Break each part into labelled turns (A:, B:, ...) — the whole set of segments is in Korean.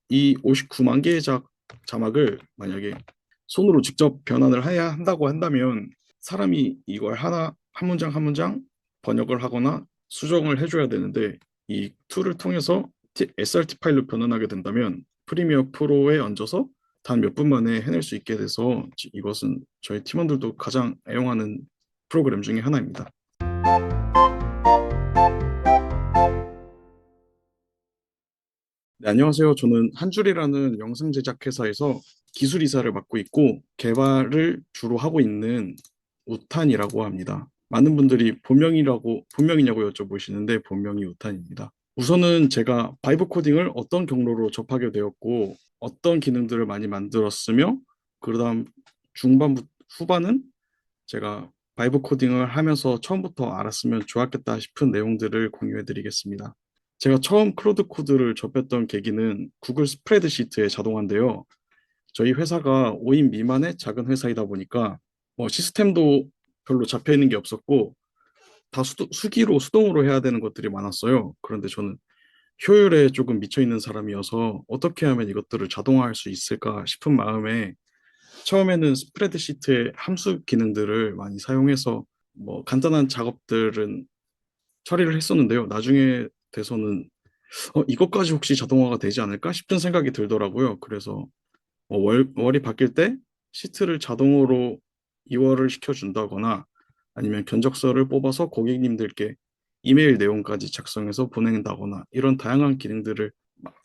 A: 이 59만 개의 자막을 만약에 손으로 직접 변환을 해야 한다고 한다면 사람이 이걸 한 문장 한 문장 번역을 하거나 수정을 해줘야 되는데 이 툴을 통해서 SRT 파일로 변환하게 된다면 프리미어 프로에 얹어서 단 몇 분 만에 해낼 수 있게 돼서 이것은 저희 팀원들도 가장 애용하는 프로그램 중에 하나입니다. 네, 안녕하세요. 저는 한줄이라는 영상 제작 회사에서 기술 이사를 맡고 있고 개발을 주로 하고 있는 우탄이라고 합니다. 많은 분들이 본명이냐고 여쭤보시는데 본명이 우탄입니다. 우선은 제가 바이브 코딩을 어떤 경로로 접하게 되었고 어떤 기능들을 많이 만들었으며 그다음 후반은 제가 바이브 코딩을 하면서 처음부터 알았으면 좋았겠다 싶은 내용들을 공유해 드리겠습니다. 제가 처음 클로드 코드를 접했던 계기는 구글 스프레드시트의 자동화인데요. 저희 회사가 5인 미만의 작은 회사이다 보니까 시스템도 별로 잡혀 있는 게 없었고 다 수기로 수동으로 해야 되는 것들이 많았어요. 그런데 저는 효율에 조금 미쳐 있는 사람이어서 어떻게 하면 이것들을 자동화할 수 있을까 싶은 마음에 처음에는 스프레드시트의 함수 기능들을 많이 사용해서 간단한 작업들은 처리를 했었는데요. 나중에 돼서는 이것까지 혹시 자동화가 되지 않을까 싶은 생각이 들더라고요. 그래서 월이 바뀔 때 시트를 자동으로 이월을 시켜준다거나 아니면 견적서를 뽑아서 고객님들께 이메일 내용까지 작성해서 보낸다거나 이런 다양한 기능들을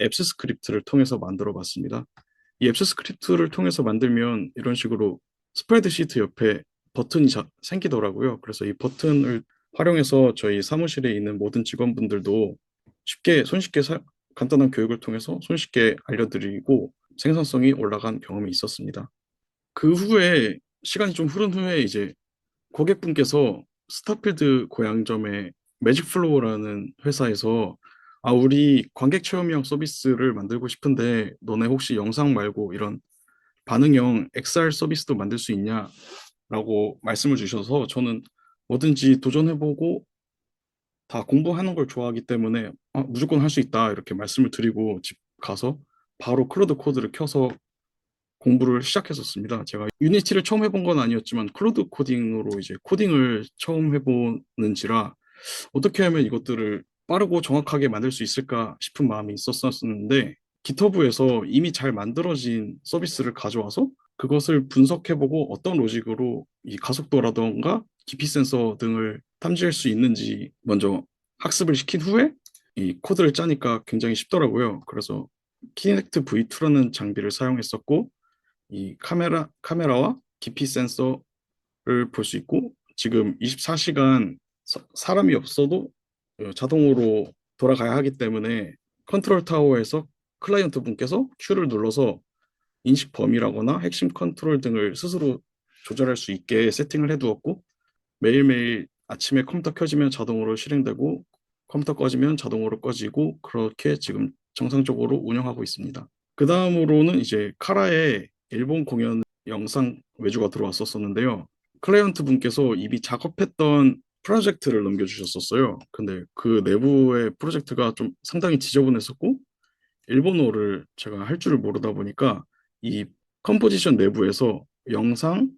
A: 앱스 스크립트를 통해서 만들어 봤습니다. 이 앱스 스크립트를 통해서 만들면 이런 식으로 스프레드시트 옆에 버튼이 생기더라고요. 그래서 이 버튼을 활용해서 저희 사무실에 있는 모든 직원분들도 손쉽게 간단한 교육을 통해서 손쉽게 알려드리고 생산성이 올라간 경험이 있었습니다. 그 후에 시간이 좀 흐른 후에 이제 고객분께서 스타필드 고양점의 매직플로우라는 회사에서 우리 관객 체험형 서비스를 만들고 싶은데 너네 혹시 영상 말고 이런 반응형 XR 서비스도 만들 수 있냐라고 말씀을 주셔서 저는 뭐든지 도전해보고 다 공부하는 걸 좋아하기 때문에 무조건 할 수 있다 이렇게 말씀을 드리고 집 가서 바로 클로드 코드를 켜서 공부를 시작했었습니다. 제가 유니티를 처음 해본 건 아니었지만 클로드 코딩으로 이제 코딩을 처음 해보는지라 어떻게 하면 이것들을 빠르고 정확하게 만들 수 있을까 싶은 마음이 있었었는데 기터브에서 이미 잘 만들어진 서비스를 가져와서 그것을 분석해보고 어떤 로직으로 이 가속도라던가 깊이 센서 등을 탐지할 수 있는지 먼저 학습을 시킨 후에 이 코드를 짜니까 굉장히 쉽더라고요. 그래서 키넥트 V2라는 장비를 사용했었고 이 카메라와 깊이 센서를 볼 수 있고 지금 24시간 사람이 없어도 자동으로 돌아가야 하기 때문에 컨트롤 타워에서 클라이언트 분께서 Q를 눌러서 인식 범위라거나 핵심 컨트롤 등을 스스로 조절할 수 있게 세팅을 해두었고 매일매일 아침에 컴퓨터 켜지면 자동으로 실행되고 컴퓨터 꺼지면 자동으로 꺼지고 그렇게 지금 정상적으로 운영하고 있습니다. 그 다음으로는 이제 카라의 일본 공연 영상 외주가 들어왔었는데요. 클라이언트 분께서 이미 작업했던 프로젝트를 넘겨주셨었어요. 근데 그 내부의 프로젝트가 좀 상당히 지저분했었고 일본어를 제가 할 줄을 모르다 보니까 이 컴포지션 내부에서 영상,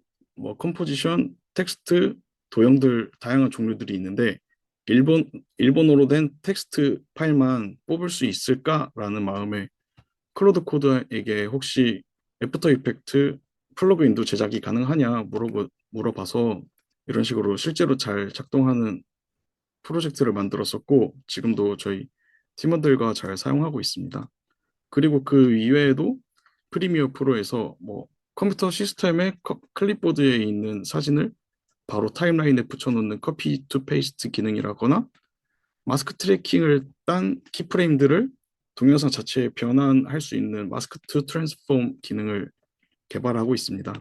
A: 컴포지션, 텍스트, 도형들 다양한 종류들이 있는데 일본어로 된 텍스트 파일만 뽑을 수 있을까라는 마음에 클로드 코드에게 혹시 애프터 이펙트 플러그인도 제작이 가능하냐 물어봐서 이런 식으로 실제로 잘 작동하는 프로젝트를 만들었었고 지금도 저희 팀원들과 잘 사용하고 있습니다. 그리고 그 이외에도 프리미어 프로에서 컴퓨터 시스템의 클립보드에 있는 사진을 바로 타임라인에 붙여놓는 커피 투 페이스트 기능이라거나 마스크 트래킹을 딴 키프레임들을 동영상 자체에 변환할 수 있는 마스크 투 트랜스폼 기능을 개발하고 있습니다.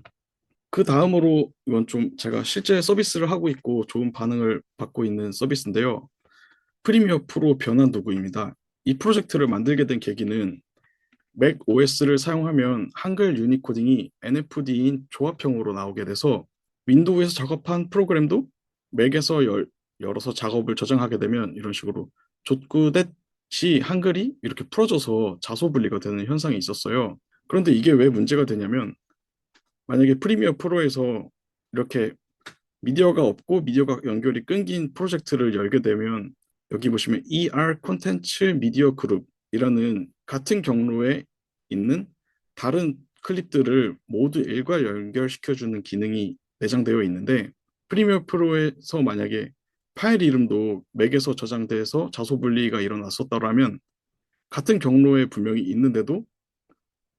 A: 그 다음으로 이건 좀 제가 실제 서비스를 하고 있고 좋은 반응을 받고 있는 서비스인데요. 프리미어 프로 변환 도구입니다. 이 프로젝트를 만들게 된 계기는 맥 OS를 사용하면 한글 유니코딩이 NFD인 조합형으로 나오게 돼서 윈도우에서 작업한 프로그램도 맥에서 열어서 작업을 저장하게 되면 이런 식으로 좆구댓이 한글이 이렇게 풀어져서 자소분리가 되는 현상이 있었어요. 그런데 이게 왜 문제가 되냐면 만약에 프리미어 프로에서 이렇게 미디어가 없고 미디어가 연결이 끊긴 프로젝트를 열게 되면 여기 보시면 ER 콘텐츠 미디어 그룹이라는 같은 경로에 있는 다른 클립들을 모두 일괄 연결시켜주는 기능이 내장되어 있는데 프리미어 프로에서 만약에 파일 이름도 맥에서 저장돼서 자소 분리가 일어났었다면 같은 경로에 분명히 있는데도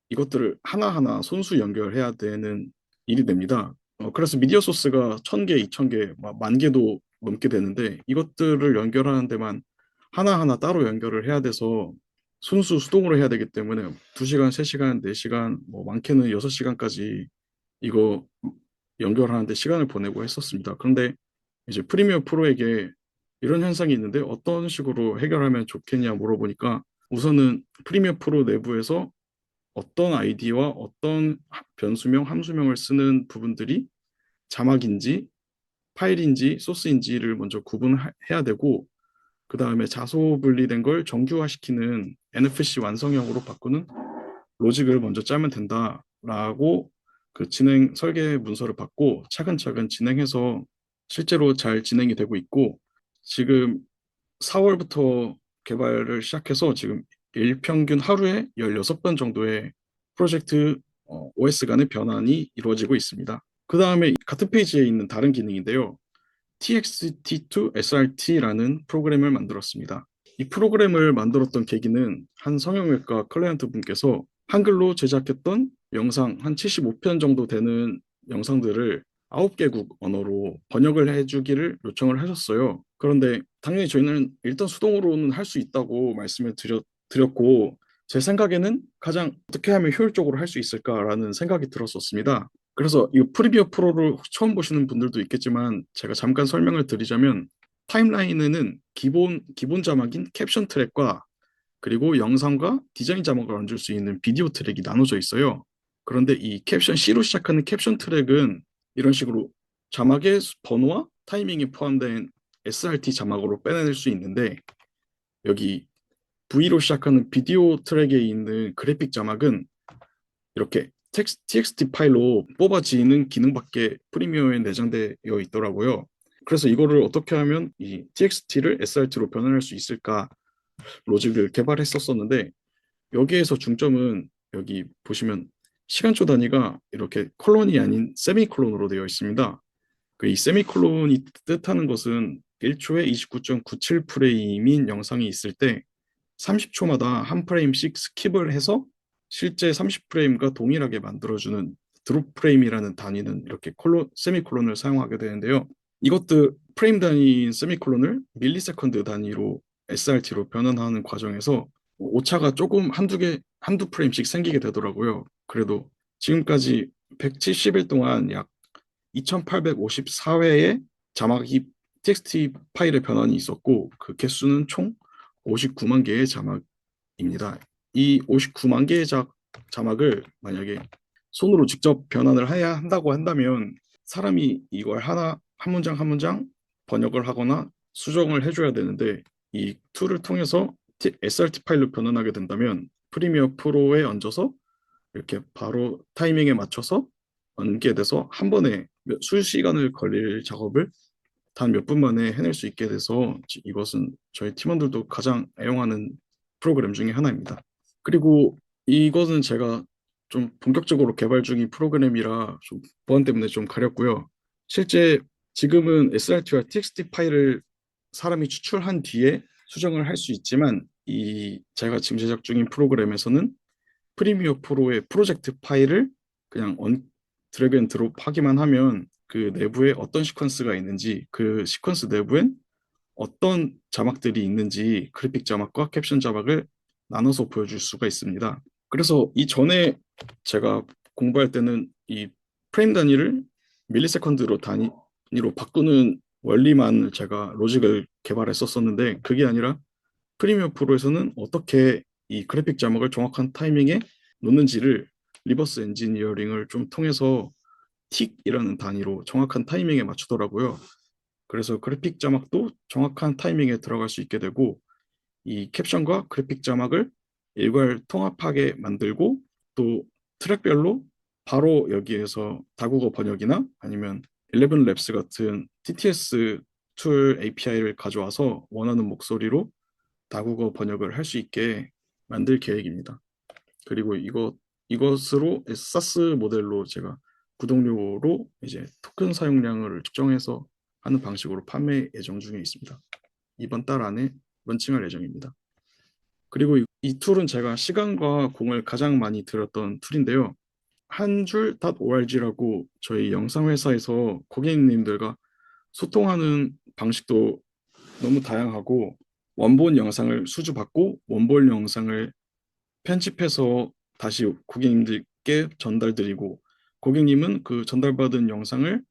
A: 이것들을 하나하나 손수 연결해야 되는 일이 됩니다. 그래서 미디어 소스가 1,000개, 2,000개, 만 개도 넘게 되는데 이것들을 연결하는 데만 하나하나 따로 연결을 해야 돼서 순수 수동으로 해야 되기 때문에 2시간, 3시간, 4시간, 뭐 많게는 6시간까지 이거 연결하는데 시간을 보내고 했었습니다. 그런데 이제 프리미어 프로에게 이런 현상이 있는데 어떤 식으로 해결하면 좋겠냐 물어보니까 우선은 프리미어 프로 내부에서 어떤 아이디와 어떤 변수명, 함수명을 쓰는 부분들이 자막인지 파일인지 소스인지를 먼저 구분해야 되고 그 다음에 자소 분리된 걸 정규화시키는 NFC 완성형으로 바꾸는 로직을 먼저 짜면 된다라고 그 진행 설계 문서를 받고 차근차근 진행해서 실제로 잘 진행이 되고 있고 지금 4월부터 개발을 시작해서 지금 일평균 하루에 16번 정도의 프로젝트 OS 간의 변환이 이루어지고 있습니다. 그 다음에 같은 페이지에 있는 다른 기능인데요. TXT to SRT라는 프로그램을 만들었습니다. 이 프로그램을 만들었던 계기는 한 성형외과 클라이언트 분께서 한글로 제작했던 영상 한 75편 정도 되는 영상들을 9개국 언어로 번역을 해주기를 요청을 하셨어요. 그런데 당연히 저희는 일단 수동으로는 할 수 있다고 말씀을 드렸고 제 생각에는 가장 어떻게 하면 효율적으로 할 수 있을까라는 생각이 들었었습니다. 그래서 이 프리미어 프로를 처음 보시는 분들도 있겠지만 제가 잠깐 설명을 드리자면 타임라인에는 기본 자막인 캡션 트랙과 그리고 영상과 디자인 자막을 얹을 수 있는 비디오 트랙이 나눠져 있어요. 그런데 이 캡션 C로 시작하는 캡션 트랙은 이런 식으로 자막의 번호와 타이밍이 포함된 SRT 자막으로 빼낼 수 있는데 여기 V로 시작하는 비디오 트랙에 있는 그래픽 자막은 이렇게 TXT 파일로 뽑아지는 기능밖에 프리미어에 내장되어 있더라고요. 그래서 이거를 어떻게 하면 이 TXT를 SRT로 변환할 수 있을까 로직을 개발했었었는데 여기에서 중점은 여기 보시면 시간초 단위가 이렇게 콜론이 아닌 세미콜론으로 되어 있습니다. 이 세미콜론이 뜻하는 것은 1초에 29.97 프레임인 영상이 있을 때 30초마다 한 프레임씩 스킵을 해서 실제 30프레임과 동일하게 만들어주는 드롭 프레임이라는 단위는 이렇게 세미콜론을 사용하게 되는데요. 이것들 프레임 단위인 세미콜론을 밀리세컨드 단위로 SRT로 변환하는 과정에서 오차가 조금 한두 프레임씩 생기게 되더라고요. 그래도 지금까지 170일 동안 약 2854회의 자막이 TXT 파일의 변환이 있었고 그 개수는 총 59만 개의 자막입니다. 이 59만 개의 자막을 만약에 손으로 직접 변환을 해야 한다고 한다면 사람이 이걸 한 문장 한 문장 번역을 하거나 수정을 해줘야 되는데 이 툴을 통해서 SRT 파일로 변환하게 된다면 프리미어 프로에 얹어서 이렇게 바로 타이밍에 맞춰서 얹게 돼서 한 번에 수시간을 걸릴 작업을 단 몇 분 만에 해낼 수 있게 돼서 이것은 저희 팀원들도 가장 애용하는 프로그램 중에 하나입니다. 그리고 이것은 제가 좀 본격적으로 개발 중인 프로그램이라 좀 보안 때문에 좀 가렸고요. 실제 지금은 SRT와 TXT 파일을 사람이 추출한 뒤에 수정을 할 수 있지만 이 제가 지금 제작 중인 프로그램에서는 프리미어 프로의 프로젝트 파일을 그냥 드래그 앤 드롭 하기만 하면 그 내부에 어떤 시퀀스가 있는지 그 시퀀스 내부엔 어떤 자막들이 있는지 그래픽 자막과 캡션 자막을 나눠서 보여줄 수가 있습니다. 그래서 이전에 제가 공부할 때는 이 프레임 단위를 밀리세컨드로 단위로 바꾸는 원리만 제가 로직을 개발했었었는데 그게 아니라 프리미어 프로에서는 어떻게 이 그래픽 자막을 정확한 타이밍에 놓는지를 리버스 엔지니어링을 좀 통해서 틱이라는 단위로 정확한 타이밍에 맞추더라고요. 그래서 그래픽 자막도 정확한 타이밍에 들어갈 수 있게 되고 이 캡션과 그래픽 자막을 일괄 통합하게 만들고 또 트랙별로 바로 여기에서 다국어 번역이나 아니면 11랩스 같은 TTS 툴 API를 가져와서 원하는 목소리로 다국어 번역을 할 수 있게 만들 계획입니다. 그리고 이것으로 사스 모델로 제가 구독료로 이제 토큰 사용량을 측정해서 하는 방식으로 판매 예정 중에 있습니다. 이번 달 안에 런칭할 예정입니다. 그리고 이 툴은 제가 시간과 공을 가장 많이 들였던 툴인데요. 한줄 .org라고 저희 영상 회사에서 고객님들과 소통하는 방식도 너무 다양하고 원본 영상을 수주받고 원본 영상을 편집해서 다시 고객님들께 전달드리고 고객님은 그 전달받은 영상을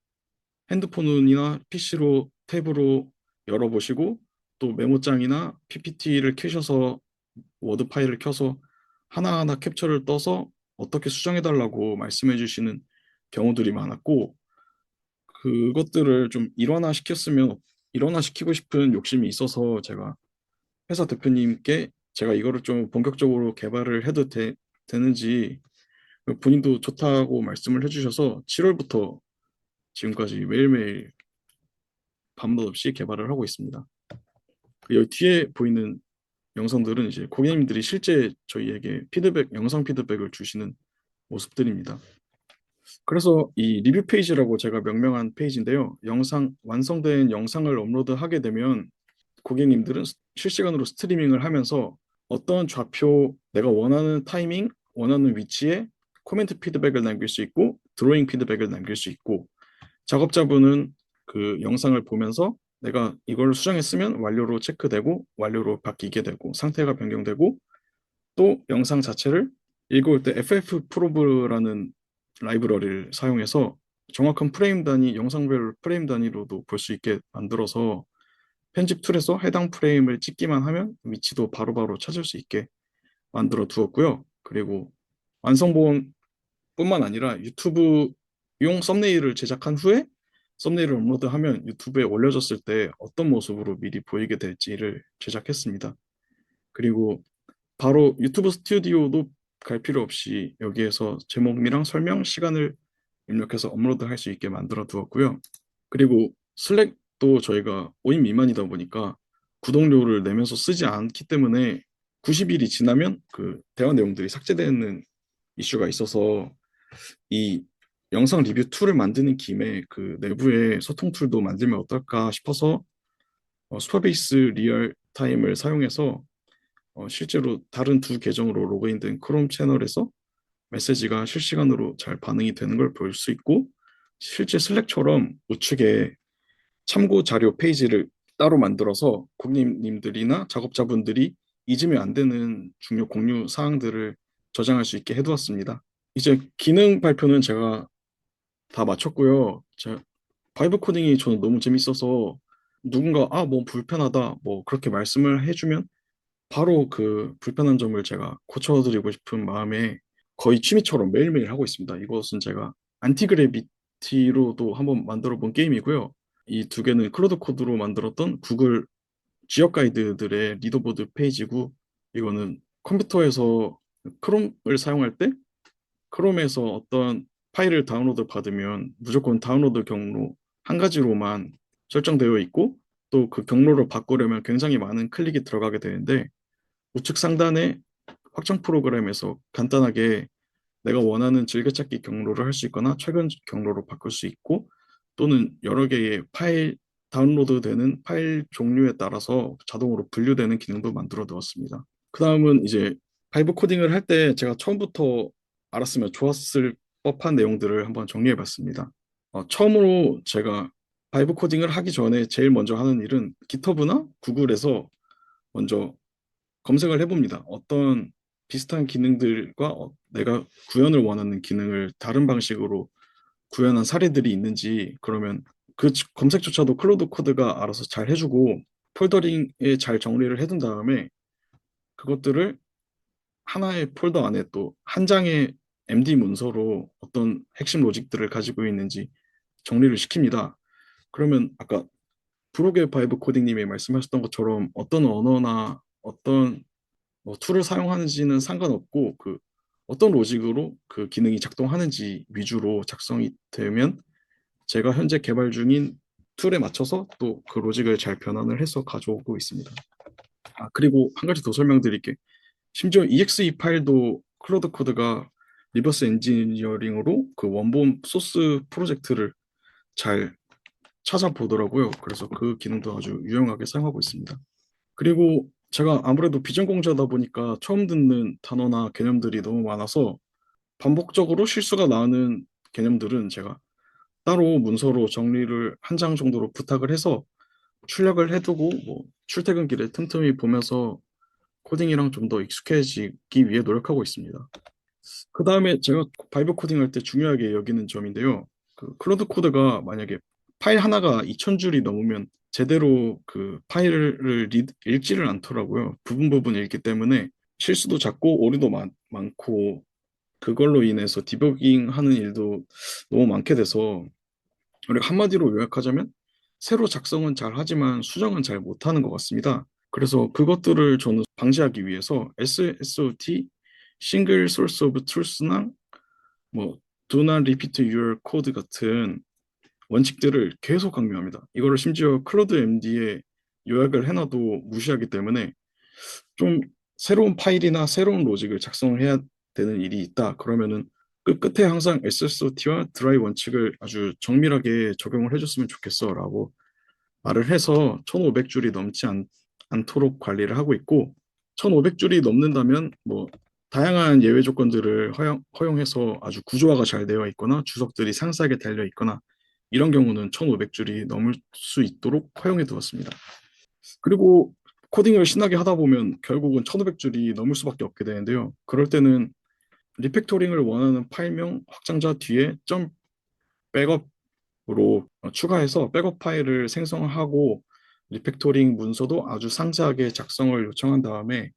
A: 핸드폰이나 PC로 탭으로 열어보시고 또 메모장이나 PPT를 켜셔서 워드 파일을 켜서 하나하나 캡처를 떠서 어떻게 수정해달라고 말씀해 주시는 경우들이 많았고 그것들을 좀 일원화시키고 싶은 욕심이 있어서 제가 회사 대표님께 제가 이거를 좀 본격적으로 개발을 해도 되는지 본인도 좋다고 말씀을 해주셔서 7월부터 지금까지 매일매일 밤낮 없이 개발을 하고 있습니다. 여기 뒤에 보이는 영상들은 이제 고객님들이 실제 저희에게 영상 피드백을 주시는 모습들입니다. 그래서 이 리뷰 페이지라고 제가 명명한 페이지인데요. 완성된 영상을 업로드하게 되면 고객님들은 실시간으로 스트리밍을 하면서 어떤 좌표, 내가 원하는 타이밍, 원하는 위치에 코멘트 피드백을 남길 수 있고 드로잉 피드백을 남길 수 있고 작업자분은 그 영상을 보면서 내가 이걸 수정했으면 완료로 체크되고 완료로 바뀌게 되고 상태가 변경되고 또 영상 자체를 읽을 때 FF 프로브라는 라이브러리를 사용해서 정확한 프레임 단위, 영상별 프레임 단위로도 볼 수 있게 만들어서 편집 툴에서 해당 프레임을 찍기만 하면 위치도 바로바로 찾을 수 있게 만들어 두었고요. 그리고 완성본뿐만 아니라 유튜브용 썸네일을 제작한 후에 썸네일을 업로드하면 유튜브에 올려졌을 때 어떤 모습으로 미리 보이게 될지를 제작했습니다. 그리고 바로 유튜브 스튜디오도 갈 필요 없이 여기에서 제목이랑 설명, 시간을 입력해서 업로드할 수 있게 만들어 두었고요. 그리고 슬랙도 저희가 5인 미만이다 보니까 구독료를 내면서 쓰지 않기 때문에 90일이 지나면 그 대화 내용들이 삭제되는 이슈가 있어서 이 영상 리뷰 툴을 만드는 김에 그 내부에 소통 툴도 만들면 어떨까 싶어서 슈퍼베이스 리얼 타임을 사용해서 실제로 다른 두 계정으로 로그인된 크롬 채널에서 메시지가 실시간으로 잘 반응이 되는 걸 볼 수 있고 실제 슬랙처럼 우측에 참고 자료 페이지를 따로 만들어서 고객님들이나 작업자분들이 잊으면 안 되는 중요 공유 사항들을 저장할 수 있게 해두었습니다. 이제 기능 발표는 제가 다 마쳤고요. 바이브 코딩이 저는 너무 재밌어서 누군가 뭐 불편하다 뭐 그렇게 말씀을 해주면 바로 그 불편한 점을 제가 고쳐드리고 싶은 마음에 거의 취미처럼 매일매일 하고 있습니다. 이것은 제가 안티그래비티로도 한번 만들어 본 게임이고요. 이 두 개는 클로드 코드로 만들었던 구글 지역 가이드들의 리더보드 페이지고 이거는 컴퓨터에서 크롬을 사용할 때 크롬에서 어떤 파일을 다운로드 받으면 무조건 다운로드 경로 한 가지로만 설정되어 있고 또 그 경로를 바꾸려면 굉장히 많은 클릭이 들어가게 되는데 우측 상단에 확장 프로그램에서 간단하게 내가 원하는 즐겨찾기 경로를 할 수 있거나 최근 경로로 바꿀 수 있고 또는 여러 개의 다운로드 되는 파일 종류에 따라서 자동으로 분류되는 기능도 만들어 두었습니다. 그 다음은 이제 바이브 코딩을 할 때 제가 처음부터 알았으면 좋았을 법한 내용들을 한번 정리해 봤습니다. 처음으로 제가 바이브 코딩을 하기 전에 제일 먼저 하는 일은 깃허브나 구글에서 먼저 검색을 해봅니다. 어떤 비슷한 기능들과 내가 구현을 원하는 기능을 다른 방식으로 구현한 사례들이 있는지 그러면 그 검색조차도 클로드 코드가 알아서 잘 해주고 폴더링에 잘 정리를 해둔 다음에 그것들을 하나의 폴더 안에 또 한 장의 MD 문서로 어떤 핵심 로직들을 가지고 있는지 정리를 시킵니다. 그러면 아까 브록의 바이브 코딩님이 말씀하셨던 것처럼 어떤 언어나 어떤 뭐 툴을 사용하는지는 상관없고 그 어떤 로직으로 그 기능이 작동하는지 위주로 작성이 되면 제가 현재 개발 중인 툴에 맞춰서 또 그 로직을 잘 변환을 해서 가져오고 있습니다. 아, 그리고 한 가지 더 설명드릴게. 심지어 EXE 파일도 클로드 코드가 리버스 엔지니어링으로 그 원본 소스 프로젝트를 잘 찾아보더라고요. 그래서 그 기능도 아주 유용하게 사용하고 있습니다. 그리고 제가 아무래도 비전공자다 보니까 처음 듣는 단어나 개념들이 너무 많아서 반복적으로 실수가 나는 개념들은 제가 따로 문서로 정리를 한 장 정도로 부탁을 해서 출력을 해두고 뭐 출퇴근길에 틈틈이 보면서 코딩이랑 좀 더 익숙해지기 위해 노력하고 있습니다. 그 다음에 제가 바이브 코딩할 때 중요하게 여기는 점인데요. 그 클로드 코드가 만약에 파일 하나가 2,000줄이 넘으면 제대로 그 파일을 읽지를 않더라고요. 부분 부분 읽기 때문에 실수도 잦고 오류도 많고 그걸로 인해서 디버깅 하는 일도 너무 많게 돼서 우리가 한마디로 요약하자면 새로 작성은 잘 하지만 수정은 잘 못하는 것 같습니다. 그래서 그것들을 저는 방지하기 위해서 SSOT, Single Source of Truth나 뭐 Do not repeat your code 같은 원칙들을 계속 강조합니다. 이거를 심지어 클로드 MD에 요약을 해놔도 무시하기 때문에 좀 새로운 파일이나 새로운 로직을 작성해야 되는 일이 있다. 그러면은 그 끝에 항상 SSOT와 드라이 원칙을 아주 정밀하게 적용을 해줬으면 좋겠어라고 말을 해서 1,500줄이 넘지 않도록 관리를 하고 있고 1,500줄이 넘는다면 뭐 다양한 예외 조건들을 허용해서 아주 구조화가 잘 되어 있거나 주석들이 상세하게 달려 있거나 이런 경우는 1,500줄이 넘을 수 있도록 허용해 두었습니다. 그리고 코딩을 신나게 하다 보면 결국은 1,500줄이 넘을 수밖에 없게 되는데요. 그럴 때는 리팩토링을 원하는 파일명 확장자 뒤에 점 백업으로 추가해서 백업 파일을 생성하고 리팩토링 문서도 아주 상세하게 작성을 요청한 다음에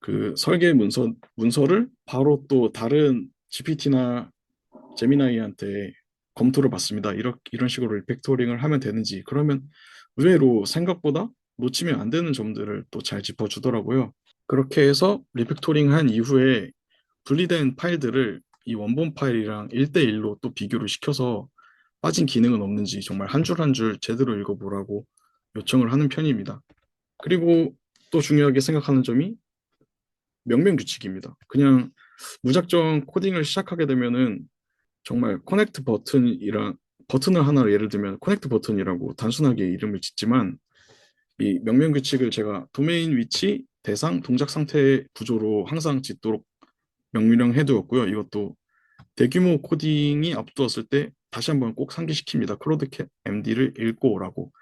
A: 그 설계 문서를 바로 또 다른 GPT나 제미나이한테 검토를 받습니다. 이런 식으로 리팩토링을 하면 되는지. 그러면 의외로 생각보다 놓치면 안 되는 점들을 또 잘 짚어주더라고요. 그렇게 해서 리팩토링 한 이후에 분리된 파일들을 이 원본 파일이랑 1대1로 또 비교를 시켜서 빠진 기능은 없는지 정말 한 줄 한 줄 제대로 읽어보라고 요청을 하는 편입니다. 그리고 또 중요하게 생각하는 점이 명명 규칙입니다. 그냥 무작정 코딩을 시작하게 되면은 정말 커넥트 버튼이랑 버튼을 하나 예를 들면 커넥트 버튼이라고 단순하게 이름을 짓지만 이 명명 규칙을 제가 도메인 위치, 대상, 동작 상태 구조로 항상 짓도록 명명해 두었고요. 이것도 대규모 코딩이 앞두었을 때 다시 한번 꼭 상기시킵니다. 클로드 MD를 읽고 오라고.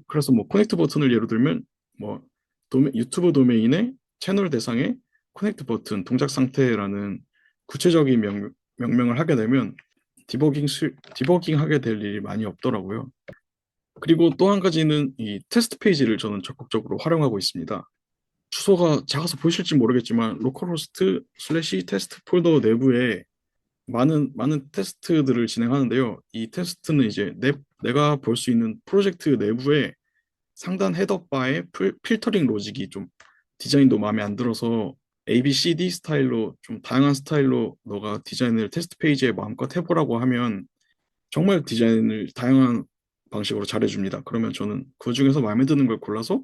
A: 그래서 뭐 커넥트 버튼을 예로 들면 뭐 유튜브 도메인의 채널 대상에 커넥트 버튼 동작 상태라는 구체적인 명명을 하게 되면 디버깅 하게 될 일이 많이 없더라고요. 그리고 또 한 가지는 이 테스트 페이지를 저는 적극적으로 활용하고 있습니다. 주소가 작아서 보이실지 모르겠지만 로컬호스트 슬래시 테스트 폴더 내부에 많은 테스트들을 진행하는데요. 이 테스트는 이제 내가 볼 수 있는 프로젝트 내부에 상단 헤더 바에 필터링 로직이 좀 디자인도 마음에 안 들어서 A, B, C, D 스타일로 좀 다양한 스타일로 너가 디자인을 테스트 페이지에 마음껏 해보라고 하면 정말 디자인을 다양한 방식으로 잘해줍니다. 그러면 저는 그 중에서 마음에 드는 걸 골라서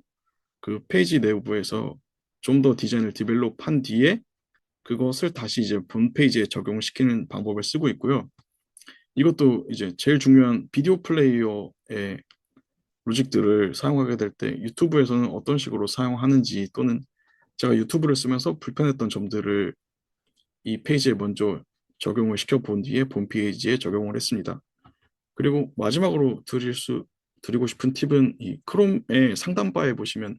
A: 그 페이지 내부에서 좀 더 디자인을 디벨롭한 뒤에 그것을 다시 이제 본 페이지에 적용을 시키는 방법을 쓰고 있고요. 이것도 이제 제일 중요한 비디오 플레이어의 로직들을 사용하게 될 때 유튜브에서는 어떤 식으로 사용하는지 또는 제가 유튜브를 쓰면서 불편했던 점들을 이 페이지에 먼저 적용을 시켜 본 뒤에 본 페이지에 적용을 했습니다. 그리고 마지막으로 드리고 싶은 팁은 이 크롬의 상단바에 보시면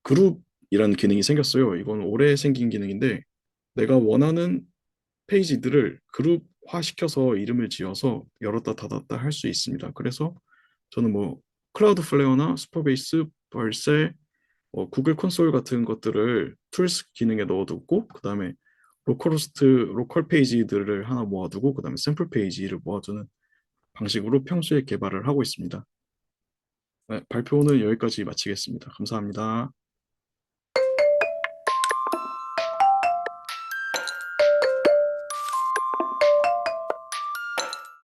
A: 그룹이라는 기능이 생겼어요. 이건 올해 생긴 기능인데 내가 원하는 페이지들을 그룹화 시켜서 이름을 지어서 열었다 닫았다 할 수 있습니다. 그래서 저는 뭐 클라우드 플레어나 슈퍼베이스, 벌셀, 구글 콘솔 같은 것들을 툴스 기능에 넣어두고 그 다음에 로컬호스트 로컬 페이지들을 하나 모아두고 그 다음에 샘플 페이지를 모아두는 방식으로 평소에 개발을 하고 있습니다. 네, 발표는 여기까지 마치겠습니다. 감사합니다.